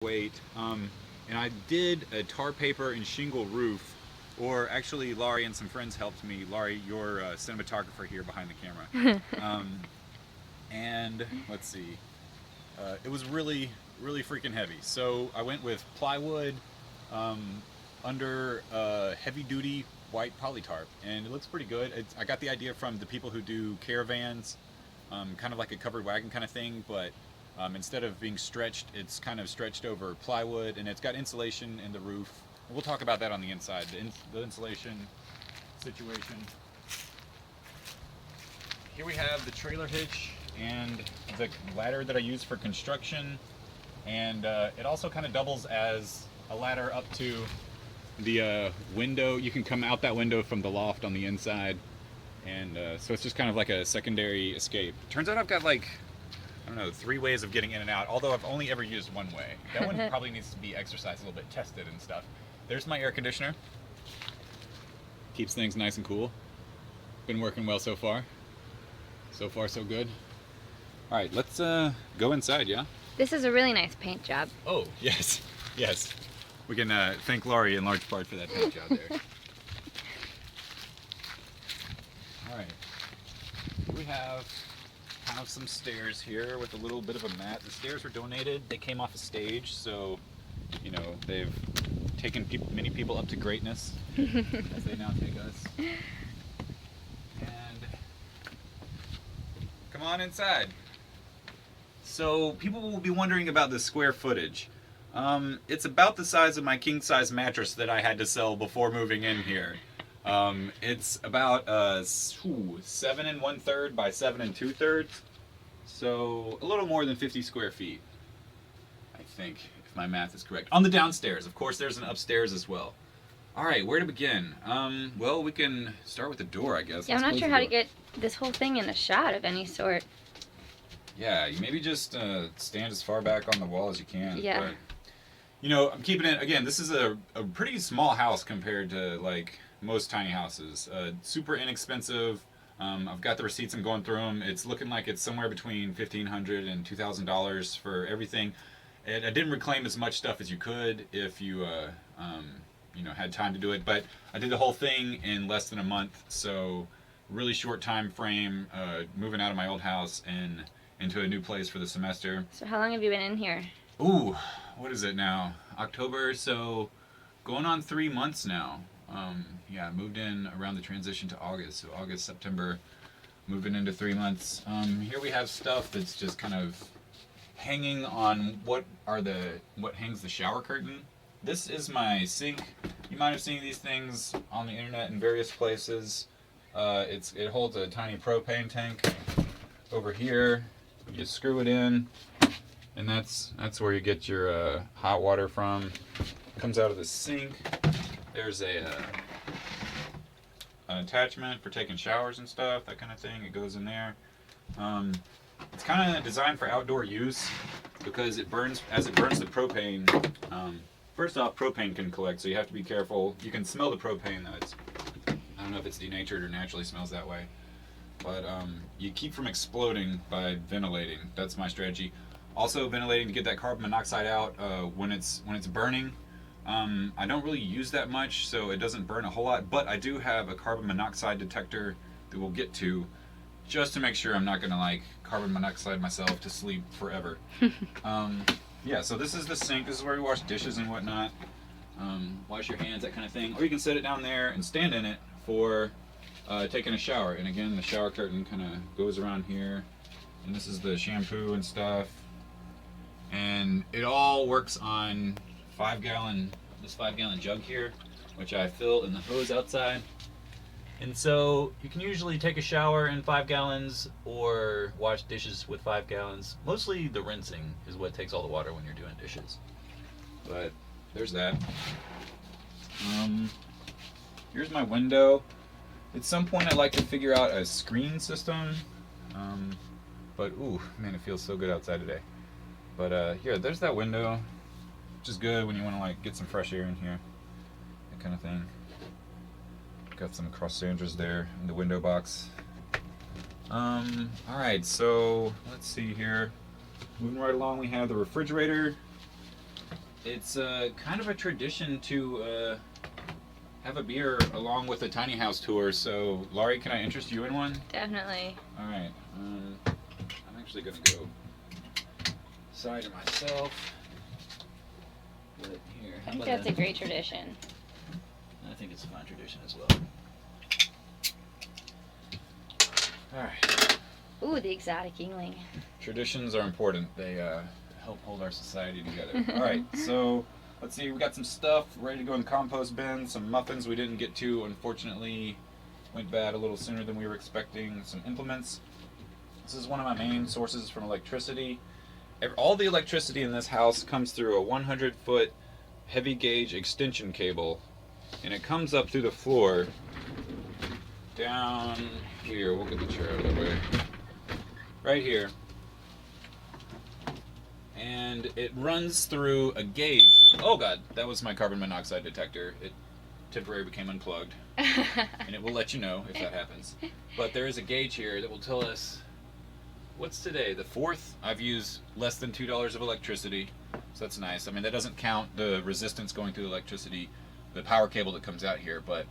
weight. And I did a tar paper and shingle roof, or actually Laurie and some friends helped me. Laurie, your cinematographer here behind the camera. And let's see, it was really, really freaking heavy. So I went with plywood um, under heavy duty white polytarp, and it looks pretty good. I got the idea from the people who do caravans, kind of like a covered wagon kind of thing, but instead of being stretched, it's kind of stretched over plywood, and it's got insulation in the roof. We'll talk about that on the inside, the insulation situation. Here we have the trailer hitch and the ladder that I use for construction, and it also kind of doubles as a ladder up to the window. You can come out that window from the loft on the inside, and so it's just kind of like a secondary escape. Turns out I've got like, I don't know, 3 ways of getting in and out, although I've only ever used one way. That one probably needs to be exercised a little bit, tested and stuff. There's my air conditioner. Keeps things nice and cool. Been working well so far. So far, so good. All right, let's go inside, yeah? This is a really nice paint job. Oh, yes, yes. We can thank Laurie in large part for that paint job there. All right, we have kind of some stairs here with a little bit of a mat. The stairs were donated. They came off a stage, so, you know, they've taken many people up to greatness as they now take us. And come on inside. So people will be wondering about the square footage. It's about the size of my king size mattress that I had to sell before moving in here. It's about 7 1/3 by 7 2/3, so a little more than 50 square feet, I think, if my math is correct. On the downstairs, of course, there's an upstairs as well. All right, where to begin? Well, we can start with the door, I guess. Yeah, I'm Let's not close sure the how to door. get this whole thing in a shot of any sort. Yeah, you maybe just stand as far back on the wall as you can. Yeah. But, you know, I'm keeping it, again, this is a pretty small house compared to, like, most tiny houses. Super inexpensive. I've got the receipts, I'm going through them. It's looking like it's somewhere between $1,500 and $2,000 for everything. I didn't reclaim as much stuff as you could if you, you know, had time to do it. But I did the whole thing in less than a month, so really short time frame, moving out of my old house and into a new place for the semester. So how long have you been in here? Ooh, what is it now? October, so going on 3 months now. Yeah, I moved in around the transition to August, so August, September, moving into 3 months. Here we have stuff that's just kind of hanging on what hangs the shower curtain. This is my sink. You might have seen these things on the internet in various places. It holds a tiny propane tank over here. You screw it in, and that's where you get your hot water from. It comes out of the sink. There's an attachment for taking showers and stuff, that kind of thing. It goes in there. It's kind of designed for outdoor use because it burns the propane. First off, propane can collect, so you have to be careful. You can smell the propane though. I don't know if it's denatured or naturally smells that way. But you keep from exploding by ventilating. That's my strategy. Also ventilating to get that carbon monoxide out when it's burning. I don't really use that much, so it doesn't burn a whole lot. But I do have a carbon monoxide detector that we'll get to, just to make sure I'm not gonna like carbon monoxide myself to sleep forever. Yeah. So this is the sink. This is where we wash dishes and whatnot. Wash your hands, that kind of thing. Or you can set it down there and stand in it for taking a shower. And again, the shower curtain kind of goes around here, and this is the shampoo and stuff, and it all works on this 5-gallon jug here, which I fill in the hose outside. And so you can usually take a shower in 5 gallons or wash dishes with 5 gallons. Mostly the rinsing is what takes all the water when you're doing dishes. But there's that. Here's my window. At some point I'd like to figure out a screen system, but ooh, man, it feels so good outside today. But here, there's that window, which is good when you want to like get some fresh air in here, that kind of thing. Got some cross Sandras there in the window box. Alright, so let's see here. Moving right along, we have the refrigerator. it's kind of a tradition to have a beer along with a tiny house tour. So, Laurie, can I interest you in one? Definitely. All right. I'm actually gonna go cider myself. But here, I think that's a great tradition. I think it's a fun tradition as well. All right. Ooh, the exotic Yingling. Traditions are important. They help hold our society together. All right, so let's see. We got some stuff ready to go in the compost bin. Some muffins we didn't get to, unfortunately, went bad a little sooner than we were expecting. Some implements. This is one of my main sources from electricity. All the electricity in this house comes through a 100-foot heavy gauge extension cable, and it comes up through the floor down here. We'll get the chair out of the way. Right here. And it runs through a gauge. Oh god, that was my carbon monoxide detector. It temporarily became unplugged. And it will let you know if that happens. But there is a gauge here that will tell us, what's today, the 4th? I've used less than $2 of electricity, so that's nice. I mean, that doesn't count the resistance going through the electricity, the power cable that comes out here, but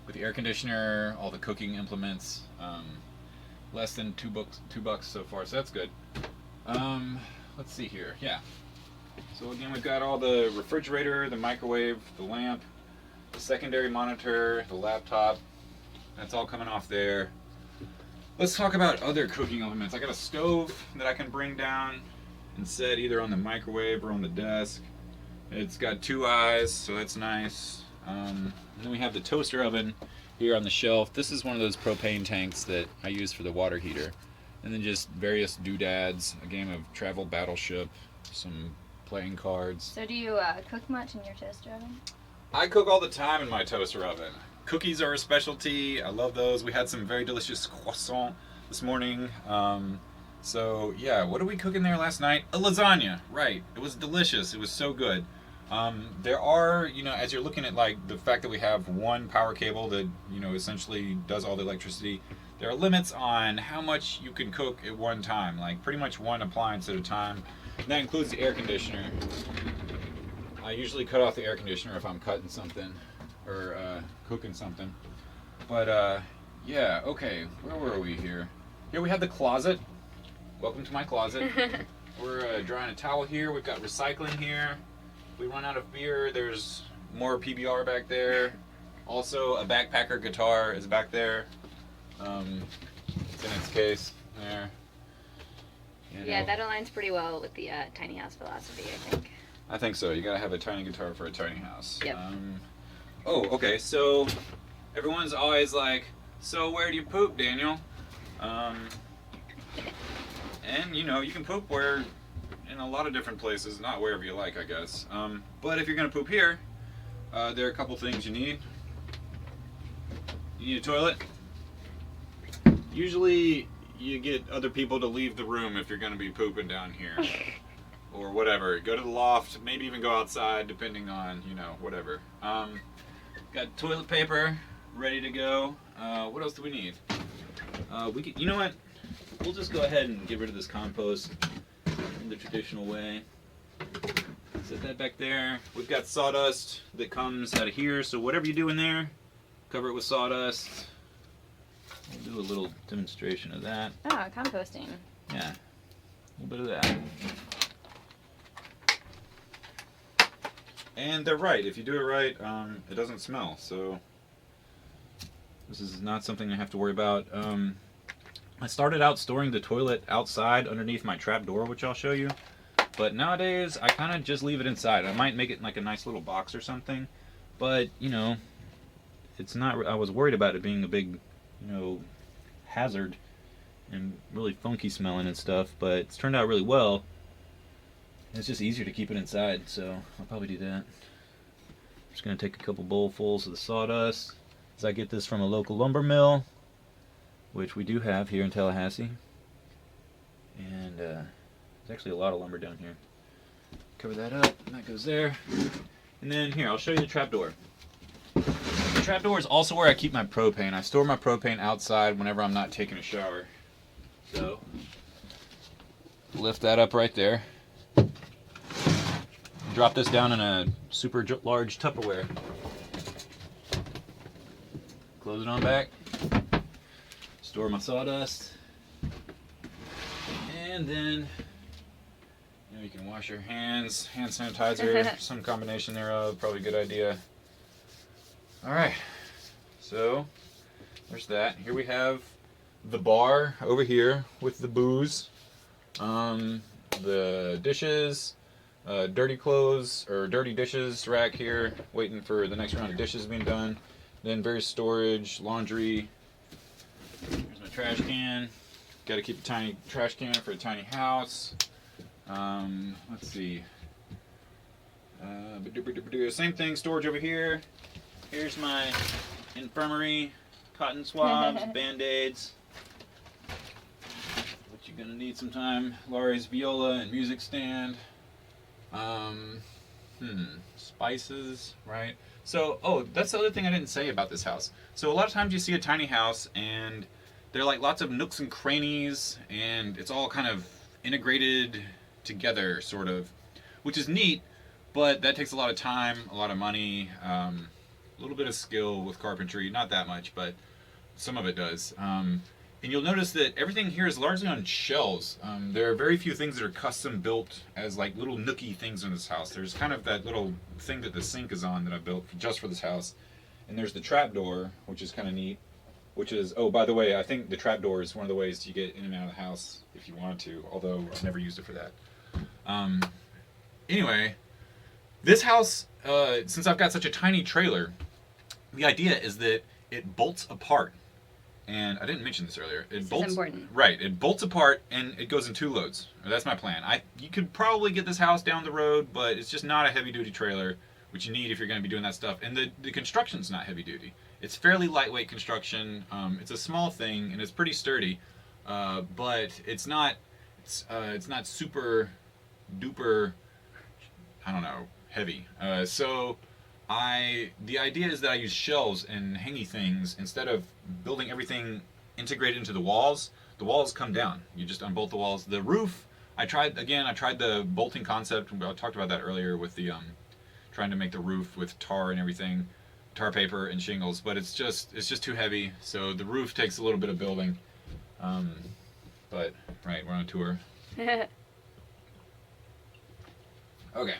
with the air conditioner, all the cooking implements, less than $2 so far, so that's good. Let's see here. Yeah. So again, we've got all the refrigerator, the microwave, the lamp, the secondary monitor, the laptop. That's all coming off there. Let's talk about other cooking elements. I got a stove that I can bring down and set either on the microwave or on the desk. It's got 2 eyes, so that's nice. And then we have the toaster oven here on the shelf. This is one of those propane tanks that I use for the water heater. And then just various doodads, a game of Travel Battleship, some playing cards. So do you cook much in your toaster oven? I cook all the time in my toaster oven. Cookies are a specialty. I love those. We had some very delicious croissant this morning. So yeah, what did we cook in there last night? A lasagna, right. It was delicious. It was so good. There are, as you're looking at like the fact that we have one power cable that, essentially does all the electricity, there are limits on how much you can cook at one time, like pretty much one appliance at a time. And that includes the air conditioner. I usually cut off the air conditioner if I'm cutting something or cooking something. But yeah, okay, where were we here? Here we have the closet. Welcome to my closet. We're drying a towel here. We've got recycling here. If we run out of beer, there's more PBR back there. Also, a backpacker guitar is back there. It's in its case there. Yeah, that aligns pretty well with the tiny house philosophy, I think. I think so. You gotta have a tiny guitar for a tiny house. Yep. Oh, okay. So everyone's always like, "So where do you poop, Daniel?" And you can poop in a lot of different places, not wherever you like, I guess. But if you're gonna poop here, there are a couple things you need. You need a toilet. Usually, you get other people to leave the room if you're gonna be pooping down here. Or whatever. Go to the loft, maybe even go outside, depending on, whatever. Got toilet paper ready to go. What else do we need? You know what? We'll just go ahead and get rid of this compost in the traditional way. Set that back there. We've got sawdust that comes out of here, so whatever you do in there, cover it with sawdust. We'll do a little demonstration of that. Oh, composting. Yeah, a little bit of that. And they're right. If you do it right, it doesn't smell. So this is not something I have to worry about. I started out storing the toilet outside underneath my trap door, which I'll show you. But nowadays, I kind of just leave it inside. I might make it like a nice little box or something. But, it's not... I was worried about it being a big, hazard and really funky smelling and stuff. But it's turned out really well. It's just easier to keep it inside, so I'll probably do that. I'm just going to take a couple bowlfuls of the sawdust. As I get this from a local lumber mill, which we do have here in Tallahassee. And there's actually a lot of lumber down here. Cover that up, and that goes there. And then here, I'll show you the trapdoor. The trapdoor is also where I keep my propane. I store my propane outside whenever I'm not taking a shower. So, lift that up right there. drop this down in a super large Tupperware. Close it on back. Store my sawdust. And then you can wash your hands, hand sanitizer, some combination thereof, probably a good idea. Alright, so there's that. Here we have the bar over here with the booze, the dishes, dirty clothes or dirty dishes rack here, waiting for the next round of dishes being done. Then various storage, laundry. Here's my trash can. Got to keep a tiny trash can for a tiny house. Let's see. Same thing, storage over here. Here's my infirmary, cotton swabs, band-aids. What you're gonna need sometime. Laurie's viola and music stand. Spices, right? So, that's the other thing I didn't say about this house. So a lot of times you see a tiny house and there are like lots of nooks and crannies and it's all kind of integrated together, sort of, which is neat, but that takes a lot of time, a lot of money, a little bit of skill with carpentry, not that much, but some of it does. And you'll notice that everything here is largely on shelves. There are very few things that are custom built as like little nooky things in this house. There's kind of that little thing that the sink is on that I built just for this house. And there's the trapdoor, which is kind of neat. Which is, oh, by the way, I think the trapdoor is one of the ways to get in and out of the house if you wanted to, although I've never used it for that. Anyway, this house, since I've got such a tiny trailer, the idea is that it bolts apart. And I didn't mention this earlier. This is important. Right, it bolts apart and it goes in 2 loads. That's my plan. You could probably get this house down the road, but it's just not a heavy-duty trailer, which you need if you're going to be doing that stuff. And the construction's not heavy-duty. It's fairly lightweight construction. It's a small thing and it's pretty sturdy, but it's not super duper, I don't know, heavy. So the idea is that I use shelves and hangy things instead of building everything integrated into the walls. The walls come down. You just unbolt the walls. The roof, I tried the bolting concept. I talked about that earlier with the trying to make the roof with tar and everything, tar paper and shingles, but it's just too heavy. So the roof takes a little bit of building. But right, we're on a tour. Okay,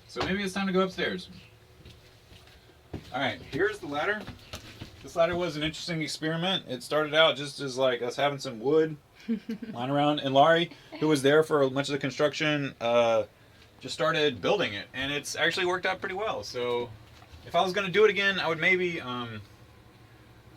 so maybe it's time to go upstairs. Alright, here's the ladder. This ladder was an interesting experiment. It started out just as like us having some wood lying around, and Laurie, who was there for much of the construction, just started building it, and it's actually worked out pretty well. So if I was going to do it again, I would maybe, I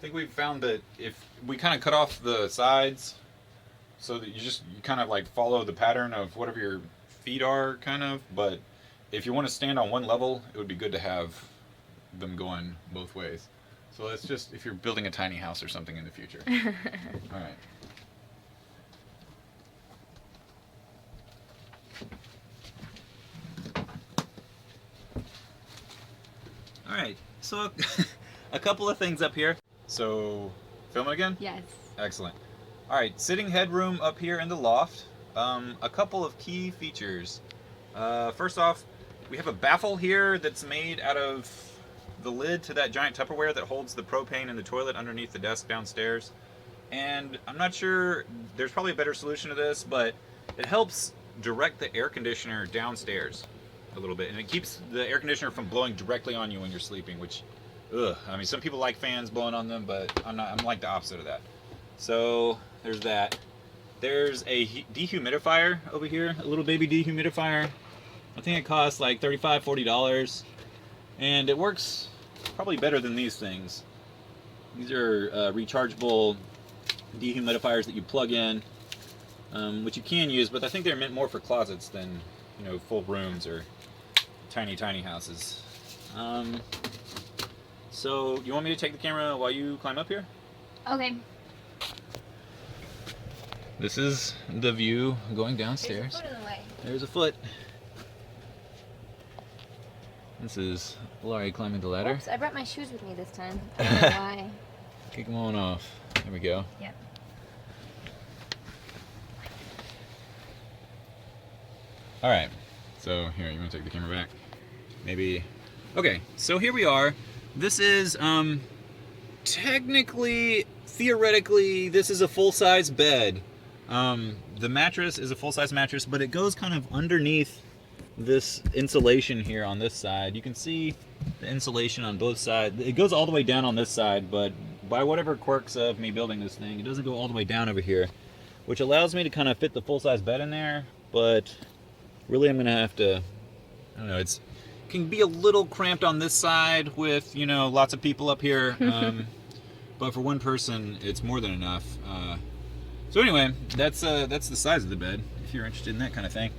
think we've found that if we kind of cut off the sides so that you kind of like follow the pattern of whatever your feet are, kind of, but if you want to stand on one level, it would be good to have them going both ways. So let's just, if you're building a tiny house or something in the future. All right. All right, so a couple of things up here. So, film it again? Yes. Excellent. All right, sitting headroom up here in the loft. A couple of key features. First off, we have a baffle here that's made out of the lid to that giant Tupperware that holds the propane in the toilet underneath the desk downstairs. And I'm not sure, there's probably a better solution to this, but it helps direct the air conditioner downstairs a little bit, and it keeps the air conditioner from blowing directly on you when you're sleeping, which, I mean, some people like fans blowing on them, but I'm like the opposite of that. So there's that. There's a dehumidifier over here, a little baby dehumidifier. I think it costs like $35, $40, and it works probably better than these things. These are rechargeable dehumidifiers that you plug in, which you can use, but I think they're meant more for closets than, full rooms or tiny houses. So you want me to take the camera while you climb up here? Okay. This is the view going downstairs. There's a foot in the way. There's a foot. This is Laurie climbing the ladder. Oops, I brought my shoes with me this time. I don't know why. Kick them on off. There we go. Yep. All right. So here, you want to take the camera back? maybe. Okay, so here we are. This is technically, theoretically, this is a full-size bed. The mattress is a full-size mattress, but it goes kind of underneath this insulation here on this side. You can see the insulation on both sides. It goes all the way down on this side, but by whatever quirks of me building this thing, it doesn't go all the way down over here, which allows me to kind of fit the full-size bed in there. But really, I'm gonna have to, I don't know, it can be a little cramped on this side with, you know, lots of people up here. But for one person, it's more than enough. So anyway, that's the size of the bed, if you're interested in that kind of thing.